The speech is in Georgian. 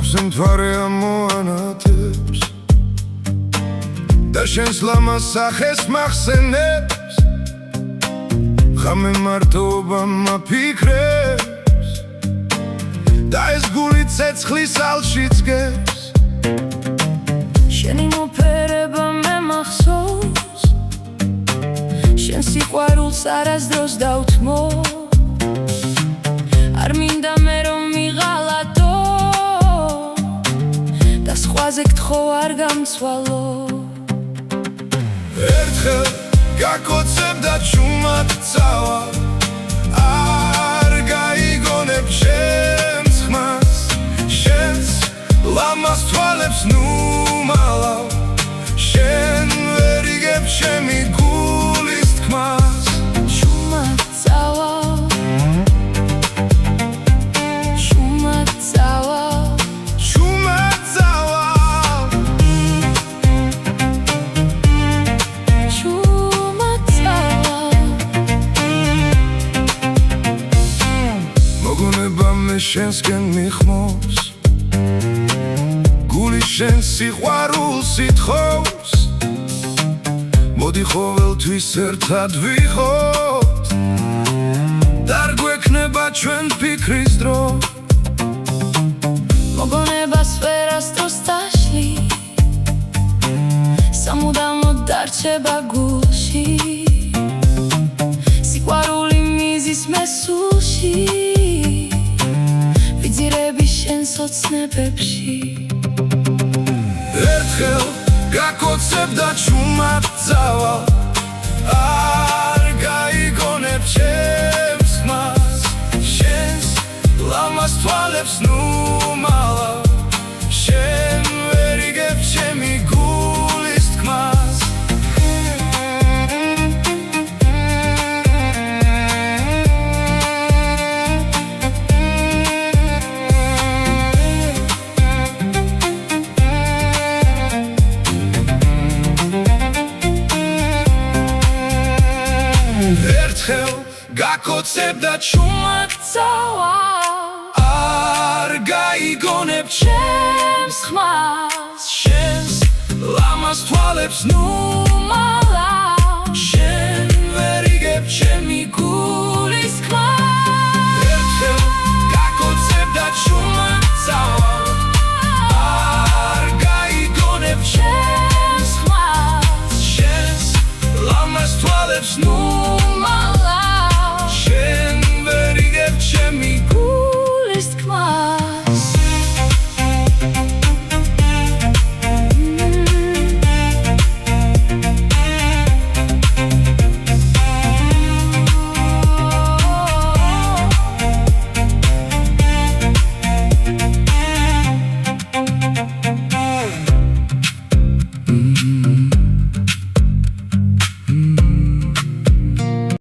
გულებს მთვარე ამოანათებს და შენს ლამაზ სახეს მახსენებს ხამე მარტოობა მაფიქრებს და ეს გული ცეცხლის ალშიც გებს შენი მოფერება მე მახსოვს შენ სიყვარულს არასდროს დავთმო არ მინდა მე რომ მიღალატო და სხვაზე გთხოვ არ გამცვალო ერთხელ გაკოცებ და ჩუმად წავა არ გაიგონებ ჩემს ხმას შენს ლამაზ თვალებს ნუ მალავ შენ ვერ იგებ ჩემი გულის თქმას ჩუმად წავა ჩუმად წავა ჩუმად წავა ჩუმად წავა მოგონება მე შენსკენ მიხმობს გული შენ სიყვარულს ითხოვს მოდი ყოველთვის ერთად ვიყოთ და არ გვექნება ჩვენ ფიქრის დრო მოგონებას ვერასდროს დაშლი სამუდამოდ დარჩება გულში სიყვარული მიზის მესულში ვიძირები შენს ოცნებებში ერთხელ გაკოცებ და ჩუმად წავა არ გაიგონებ ჩემს ხმას შენს ლამაზ თვალებს ნუ მალავ შენ ვერ იგებ ჩემი გულის თქმას ერთხელ გაკოცებ და ჩუმად წავა არ გაიგონებ ჩემს ხმას შენს ლამაზ თვალებს ნუ მალავ შენ ვერ იგებ ჩემი გულის თქმას ერთხელ გაკოცებ და ჩუმად წავა არ გაიგონებ ჩემს ხმას შენს ლამაზ თვალებს ნუ